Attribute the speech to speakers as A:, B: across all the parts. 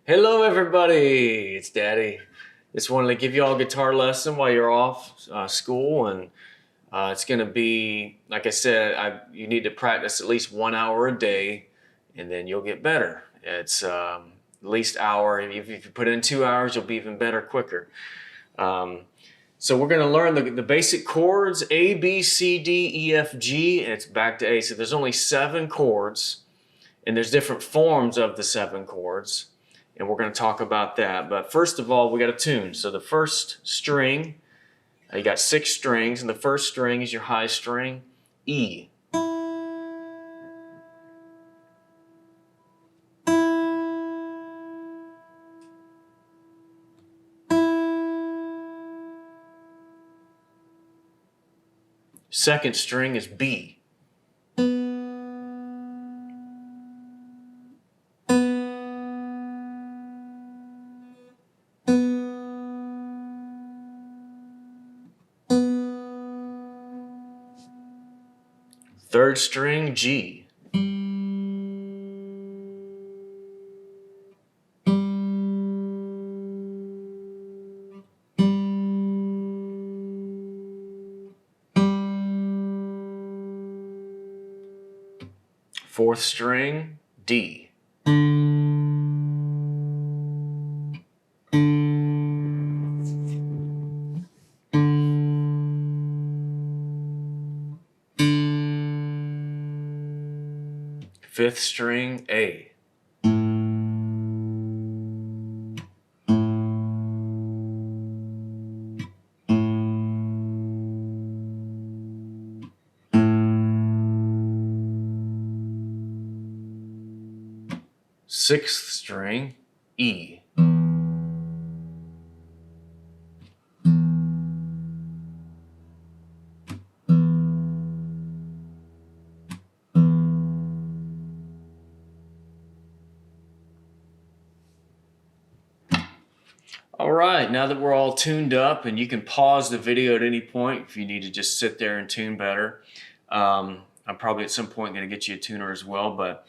A: Hello everybody, it's Daddy. Just wanted to give you all a guitar lesson while you're off school, and it's going to be, like I said, you need to practice at least 1 hour a day, and then you'll get better. It's at least hour. If you put in 2 hours, you'll be even better quicker. So we're going to learn the basic chords, A, B, C, D, E, F, G, and it's back to A. So there's only 7 chords, and there's different forms of the 7 chords. And we're going to talk about that. But first of all, we got a tune. So the first string, you got 6 strings, and the first string is your high string, E. Second string is B. Third string, G. Fourth string, D. Fifth string, A. Sixth string, E. All right, now that we're all tuned up, and you can pause the video at any point if you need to just sit there and tune better. I'm probably at some point going to get you a tuner as well, but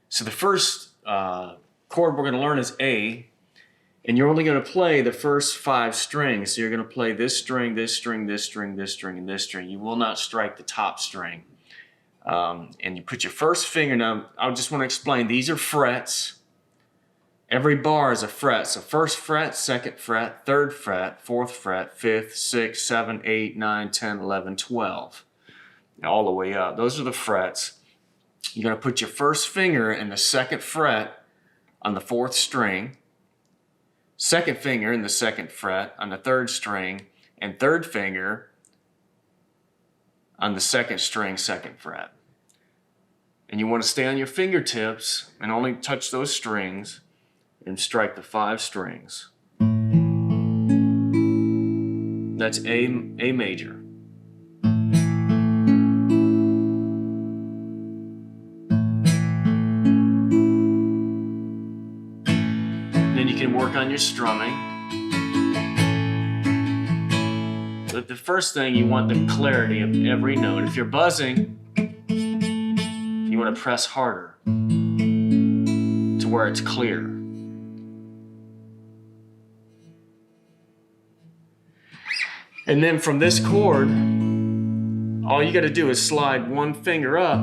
A: so the first chord we're going to learn is A, and you're only going to play the first 5 strings. So you're going to play this string, this string, this string, this string, and this string. You will not strike the top string. And you put your first finger, now I just want to explain, these are frets. Every bar is a fret. So first fret, second fret, third fret, fourth fret, fifth, sixth, 7, 8, 9, 10, 11, 12. All the way up. Those are the frets. You're going to put your first finger in the second fret on the 4th string, second finger in the 2nd fret on the 3rd string, and third finger on the 2nd string, 2nd fret. And you want to stay on your fingertips and only touch those strings and strike the 5 strings. That's A major. Then you can work on your strumming. But the first thing, you want the clarity of every note. If you're buzzing, you want to press harder to where it's clear. And then from this chord, all you got to do is slide one finger up,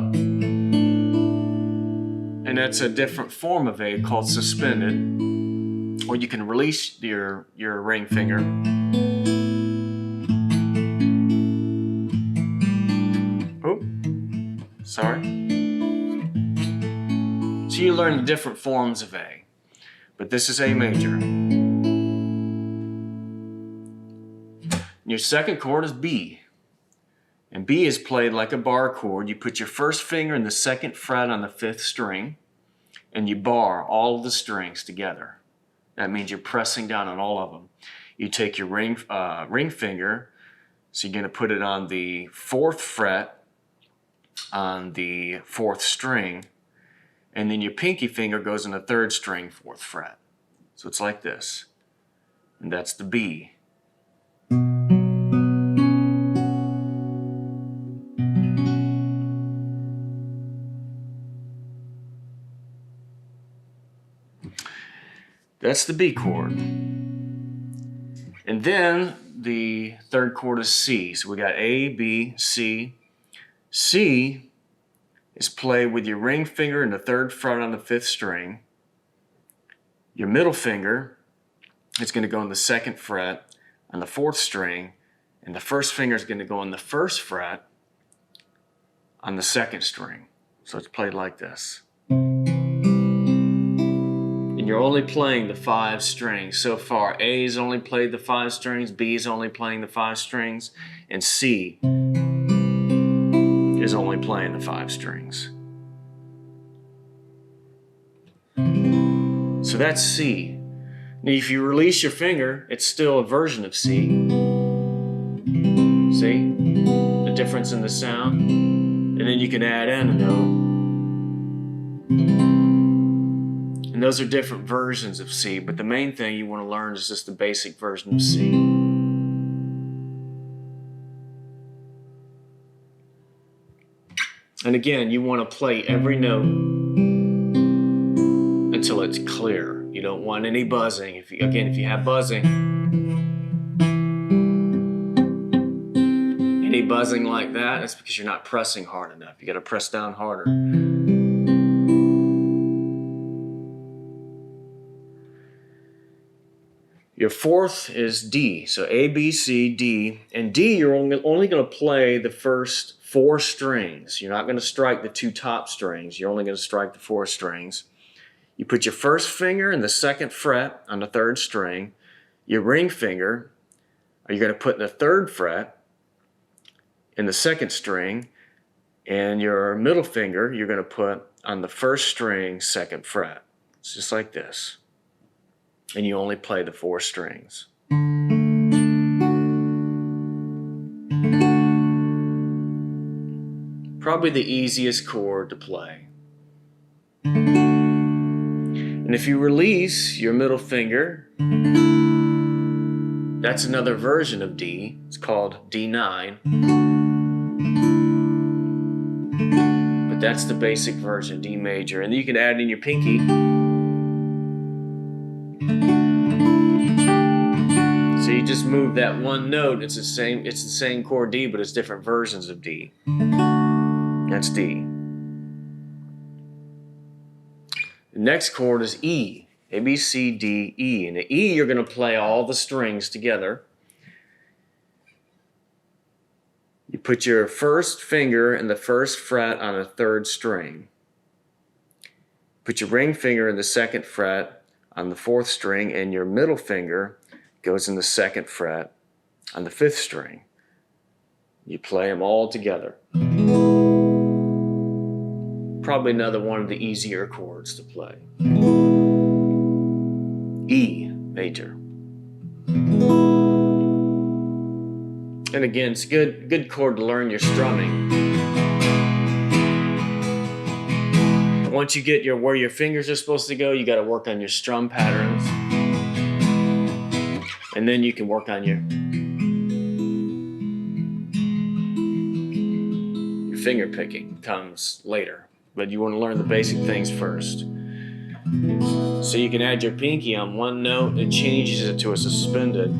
A: and that's a different form of A called suspended, or you can release your ring finger. Oh, sorry. So you learn the different forms of A, but this is A major. Your second chord is B, and B is played like a bar chord. You put your first finger in the 2nd fret on the 5th string, and you bar all of the strings together. That means you're pressing down on all of them. You take your ring finger, so you're going to put it on the 4th fret on the 4th string, and then your pinky finger goes on the 3rd string, 4th fret. So it's like this, and that's the B. That's the B chord. And then the third chord is C. So we got A, B, C. C is played with your ring finger in the third fret on the fifth string. Your middle finger is going to go on the second fret on the fourth string, and the first finger is going to go on the first fret on the second string. So it's played like this. And you're only playing the 5 strings. So far, A's only played the 5 strings, B's only playing the 5 strings, and C is only playing the 5 strings. So that's C. Now if you release your finger, it's still a version of C. See the difference in the sound? And then you can add in a note. And those are different versions of C, but the main thing you want to learn is just the basic version of C. And again, you want to play every note until it's clear. You don't want any buzzing. If you have buzzing, any buzzing like that, that's because you're not pressing hard enough. You got to press down harder. Your fourth is D. So A, B, C, D. And D, you're only going to play the first 4 strings. You're not going to strike the 2 top strings. You're only going to strike the 4 strings. You put your first finger in the second fret on the third string. Your ring finger, you're going to put in the third fret in the second string. And your middle finger, you're going to put on the first string, second fret. It's just like this. And you only play the 4 strings. Probably the easiest chord to play. And if you release your middle finger, that's another version of D. It's called D9. But that's the basic version, D major. And then you can add in your pinky. So you just move that one note. It's the same chord D, but it's different versions of D. That's D. The next chord is E. A, B, C, D, E. And the E, you're going to play all the strings together. You put your first finger in the first fret on the third string. Put your ring finger in the second fret on the fourth string, and your middle finger goes in the second fret on the fifth string. You play them all together. Probably another one of the easier chords to play. E major. And again, it's a good chord to learn your strumming. Once you get where your fingers are supposed to go, you got to work on your strum patterns. And then you can work on your finger picking comes later. But you want to learn the basic things first. So you can add your pinky on one note, it changes it to a suspended.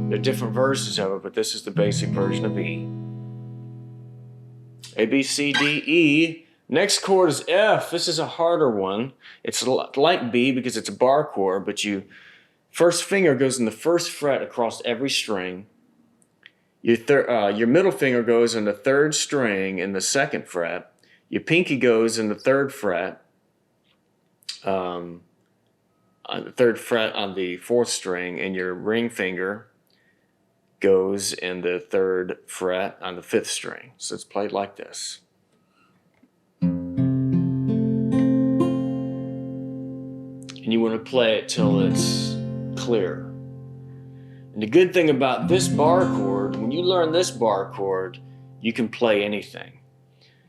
A: There are different versions of it, but this is the basic version of E. A, B, C, D, E. Next chord is F. This is a harder one. It's like B because it's a bar chord, but first finger goes in the first fret across every string. Your middle finger goes in the third string in the second fret. Your pinky goes in the third fret, on the third fret on the fourth string, and your ring finger goes in the third fret on the fifth string. So it's played like this. And you want to play it till it's clear. And the good thing about this bar chord, when you learn this bar chord, you can play anything.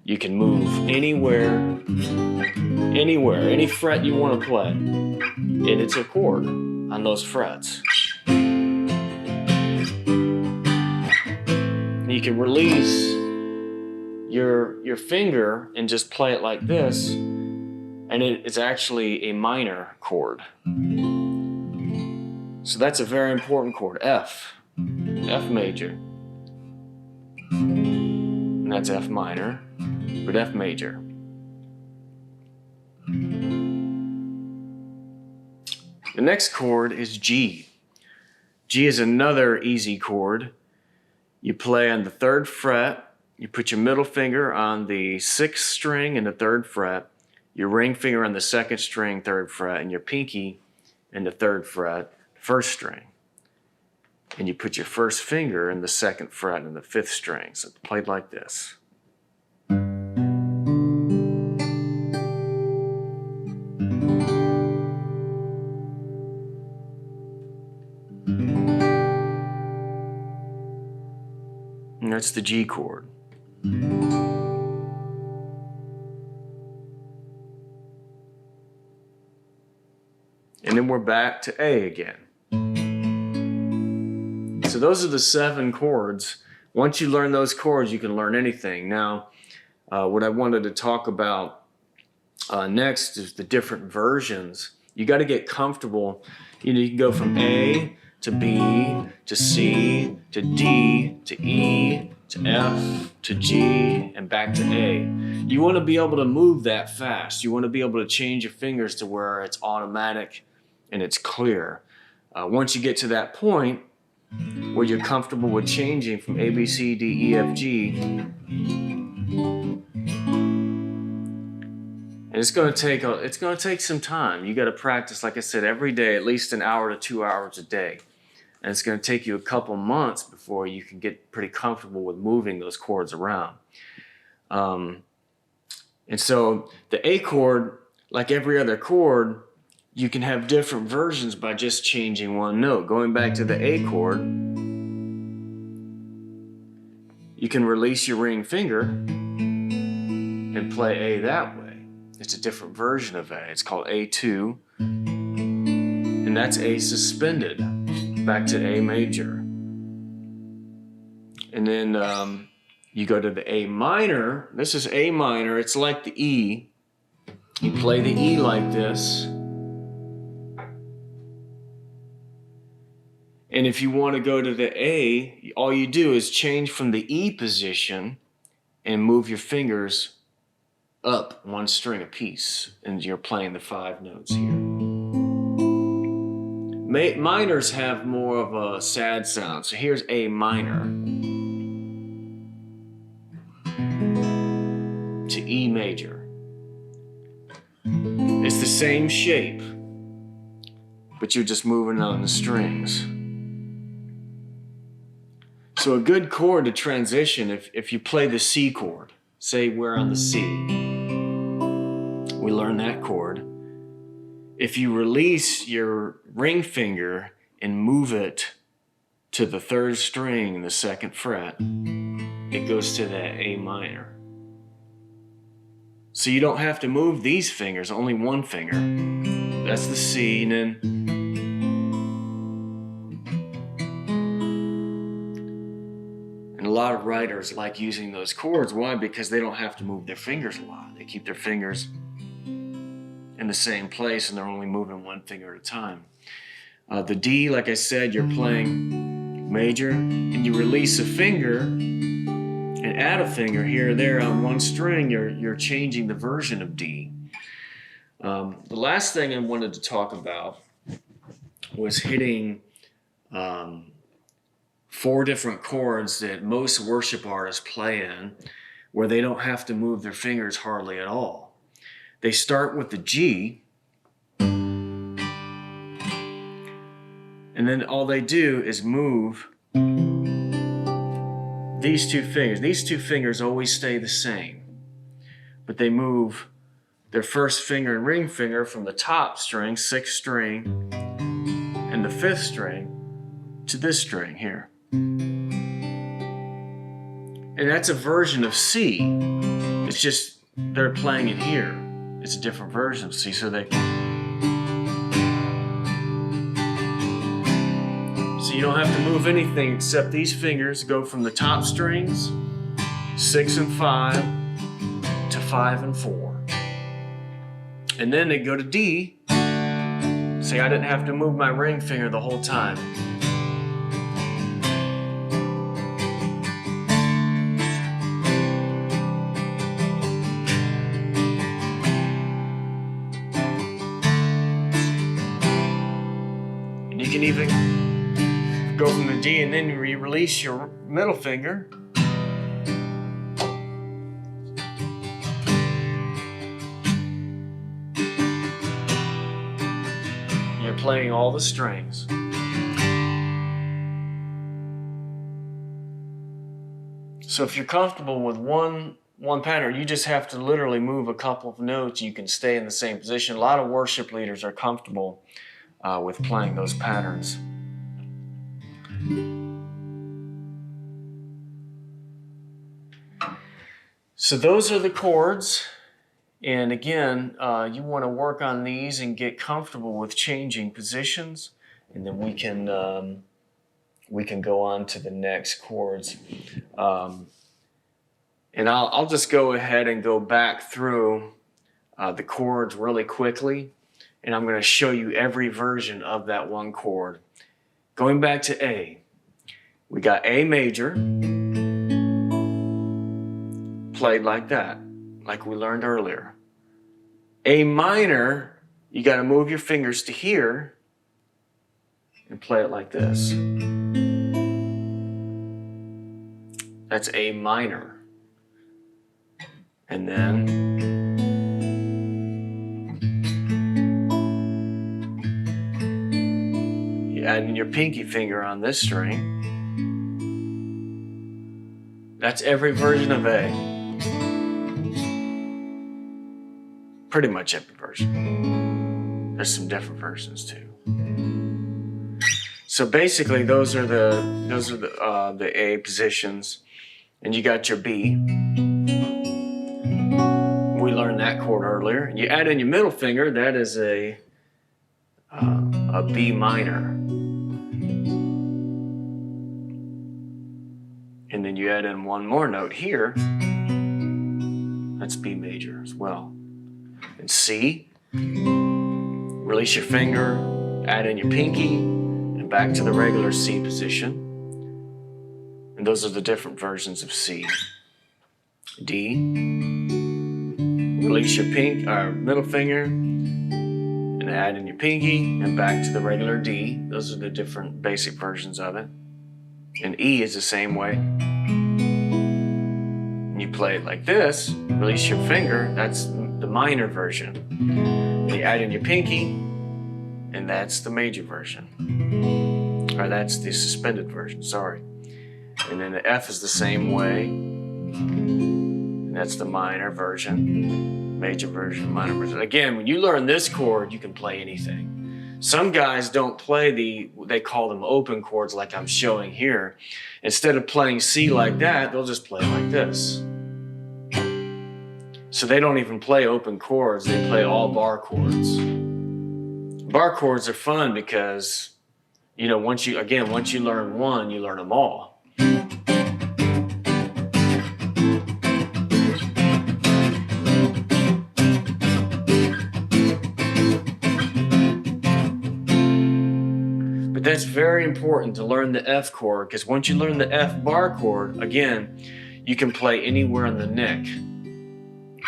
A: You can move anywhere, any fret you want to play. And it's a chord on those frets. You can release your finger and just play it like this. And and it's actually a minor chord. So that's a very important chord, F major. And that's F minor, but F major. The next chord is G. G is another easy chord. You play on the 3rd fret, you put your middle finger on the 6th string and the 3rd fret, your ring finger on the 2nd string, 3rd fret, and your pinky in the 3rd fret, 1st string. And you put your 1st finger in the 2nd fret and the 5th string. So it's played like this. And that's the G chord. And then we're back to A again. So those are the 7 chords. Once you learn those chords, you can learn anything. Now, what I wanted to talk about next is the different versions. You got to get comfortable. You know, you can go from A to B to C to D to E to F to G and back to A. You want to be able to move that fast. You want to be able to change your fingers to where it's automatic and it's clear. Once you get to that point where you're comfortable with changing from A, B, C, D, E, F, G, and it's going to take some time. You got to practice, like I said, every day, at least an hour to 2 hours a day. And it's going to take you a couple months before you can get pretty comfortable with moving those chords around. And so the A chord, like every other chord, you can have different versions by just changing one note. Going back to the A chord, you can release your ring finger and play A that way. It's a different version of A. It's called A2, and that's A suspended, back to A major. And then you go to the A minor. This is A minor. It's like the E. You play the E like this. And if you want to go to the A, all you do is change from the E position and move your fingers up one string apiece, and you're playing the 5 notes here. Minors have more of a sad sound, so here's A minor to E major. It's the same shape, but you're just moving on the strings. So a good chord to transition, if you play the C chord, say we're on the C, we learn that chord. If you release your ring finger and move it to the 3rd string, the 2nd fret, it goes to that A minor. So you don't have to move these fingers, only one finger. That's the C, and then a lot of writers like using those chords. Why? Because they don't have to move their fingers a lot. They keep their fingers in the same place and they're only moving one finger at a time. The D, like I said, you're playing major and you release a finger and add a finger here or there on one string. You're changing the version of D. The last thing I wanted to talk about was hitting 4 different chords that most worship artists play in, where they don't have to move their fingers hardly at all. They start with the G, and then all they do is move these 2 fingers. These 2 fingers always stay the same, but they move their 1st finger and ring finger from the top string, 6th string, and the 5th string to this string here. And that's a version of C. It's just they're playing it here. It's a different version of C. So you don't have to move anything except these fingers go from the top strings, 6 and 5, to 5 and 4. and then they go to D. See, I didn't have to move my ring finger the whole time. And you can even go from the D and then you release your middle finger. You're playing all the strings. So if you're comfortable with one pattern, you just have to literally move a couple of notes. You can stay in the same position. A lot of worship leaders are comfortable with playing those patterns. So those are the chords. And again, you want to work on these and get comfortable with changing positions, and then we can go on to the next chords. And I'll just go ahead and go back through the chords really quickly, and I'm going to show you every version of that one chord. Going back to A, we got A major, played like that, like we learned earlier. A minor, you got to move your fingers to here and play it like this. That's A minor. And then you add in your pinky finger on this string. That's every version of A. Pretty much every version. There's some different versions too. So basically, those are the A positions, and you got your B. We learned that chord earlier. You add in your middle finger. That is a B minor, and then you add in one more note here. That's B major as well. And C, release your finger, add in your pinky, and back to the regular C position. And those are the different versions of C. D, release your middle finger, and add in your pinky, and back to the regular D. Those are the different basic versions of it. And E is the same way. And you play it like this, release your finger, that's the minor version. You add in your pinky, and that's the major version. Or that's the suspended version, sorry. And then the F is the same way. And that's the minor version, major version, minor version. Again, when you learn this chord, you can play anything. Some guys don't play they call them open chords like I'm showing here. Instead of playing C like that, they'll just play like this. So they don't even play open chords, they play all bar chords. Bar chords are fun because, you know, once you learn one, you learn them all. But that's very important to learn the F chord, because once you learn the F bar chord, again, you can play anywhere on the neck.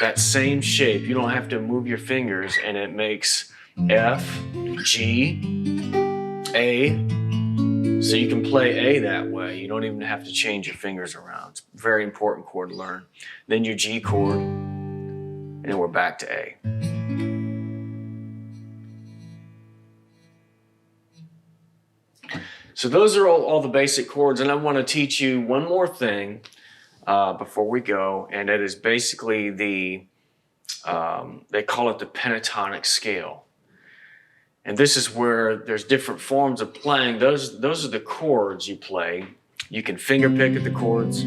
A: That same shape, you don't have to move your fingers, and it makes F, G, A. So you can play A that way. You don't even have to change your fingers around. It's a very important chord to learn. Then your G chord, and then we're back to A. So those are all the basic chords, and I want to teach you one more thing before we go, and it is basically they call it the pentatonic scale. And this is where there's different forms of playing. Those are the chords you play. You can finger pick at the chords.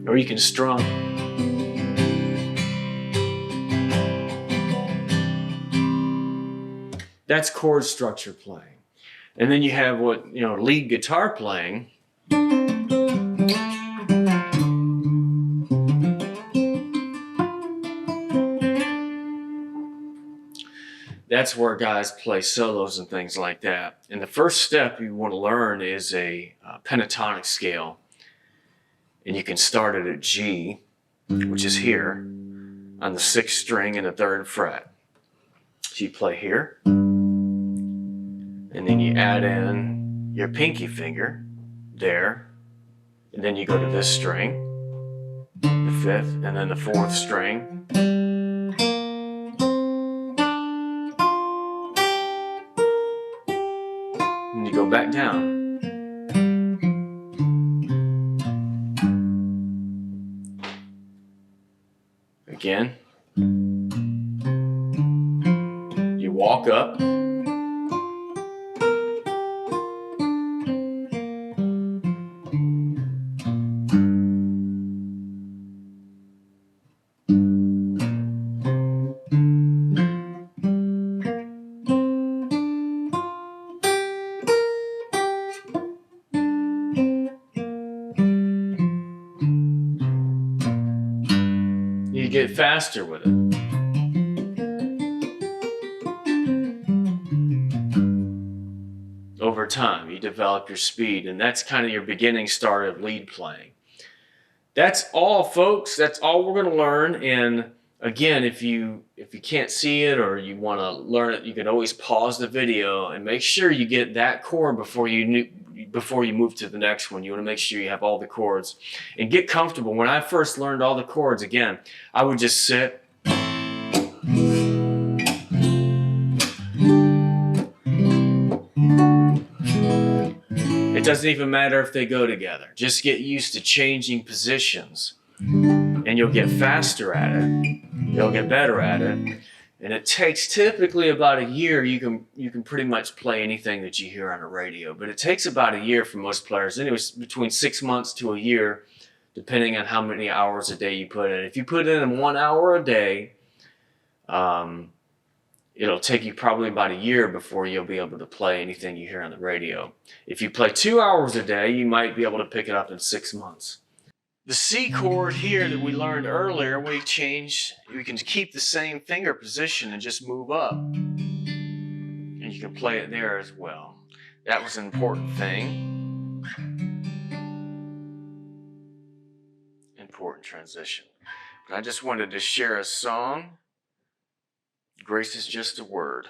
A: Or you can strum. That's chord structure playing. And then you have lead guitar playing. That's where guys play solos and things like that. And the first step you want to learn is a pentatonic scale. And you can start it at G, which is here, on the 6th string and the 3rd fret. So you play here, and then you add in your pinky finger there, and then you go to this string, the 5th, and then the 4th string. And you go back down. Again. You walk up. You get faster with it. Over time, you develop your speed, and that's kind of your beginning start of lead playing. That's all, folks. That's all we're going to learn. And again, if you can't see it or you want to learn it, you can always pause the video and make sure you get that chord before you move to the next one. You want to make sure you have all the chords and get comfortable. When I first learned all the chords, again, I would just sit. It doesn't even matter if they go together. Just get used to changing positions and you'll get faster at it. You'll get better at it. And it takes typically about a year. You can pretty much play anything that you hear on a radio, but it takes about a year for most players. Anyways, between 6 months to a year, depending on how many hours a day you put in. If you put in 1 hour a day, it'll take you probably about a year before you'll be able to play anything you hear on the radio. If you play 2 hours a day, you might be able to pick it up in 6 months. The C chord here that we learned earlier, we can keep the same finger position and just move up. And you can play it there as well. That was an important thing. Important transition. But I just wanted to share a song. Grace is just a word.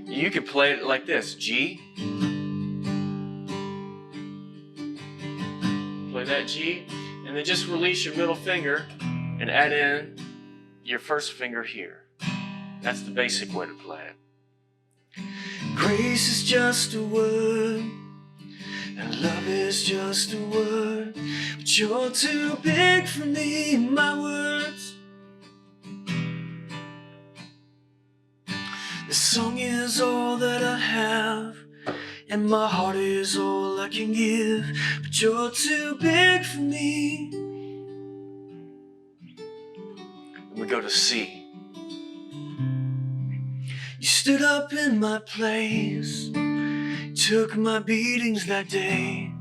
A: You could play it like this, G. Play that G, and then just release your middle finger and add in your first finger here. That's the basic way to play it. Grace is just a word, and love is just a word, but you're too big for me, my words. This song is all that I have, and my heart is all I can give, but you're too big for me. And we go to C. You stood up in my place, took my beatings that day.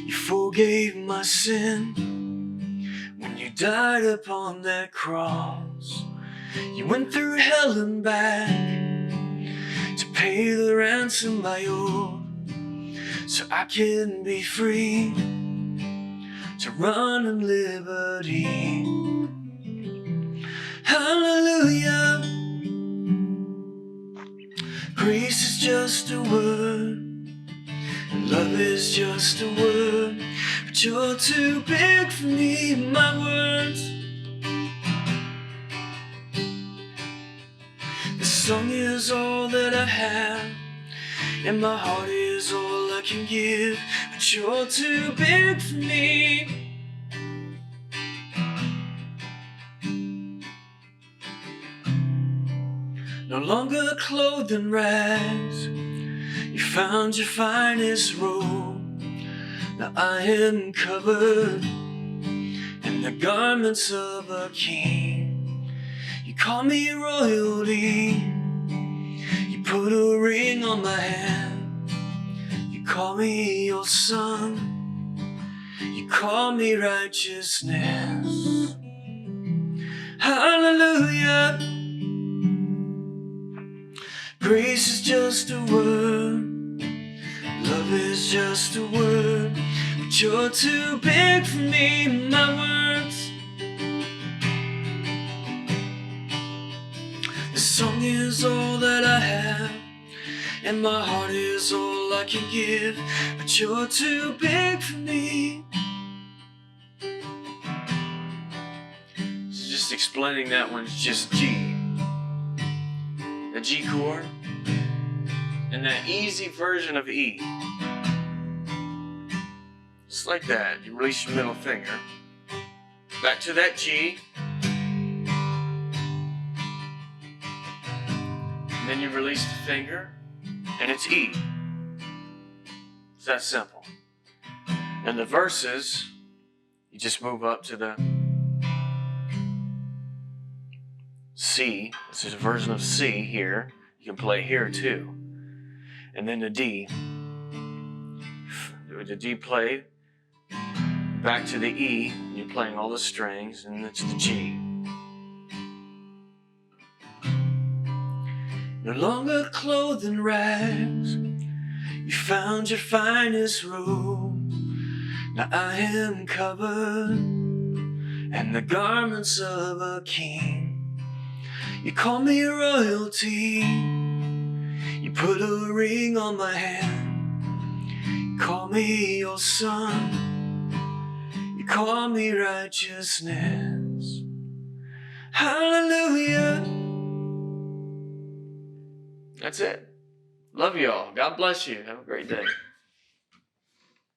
A: You forgave my sin when you died upon that cross. You went through hell and back to pay the ransom I owed, so I can be free to run in liberty. Hallelujah. Grace is just a word, and love is just a word, but you're too big for me, my words. This song is all that I have, and my heart is all I can give, but you're too big for me. No longer clothed in rags, you found your finest robe. Now I am covered in the garments of a king. You call me royalty, you put a ring on my hand. You call me your son, you call me righteousness. Hallelujah. Grace is just a word, love is just a word, but you're too big for me, my words. This song is all that I have, and my heart is all I can give, but you're too big for me. So just explaining that one's just G. The G chord, and that easy version of E. Just like that, you release your middle finger, back to that G, and then you release the finger, and it's E. It's that simple. And the verses, you just move up to the C. This is a version of C here. You can play here too. And then the D. With the D played, back to the E, and you're playing all the strings, and it's the G. No longer clothed in rags, you found your finest robe. Now I am covered in the garments of a king. You call me royalty, you put a ring on my hand. You call me your son, you call me righteousness. Hallelujah. That's it. Love you all. God bless you. Have a great day.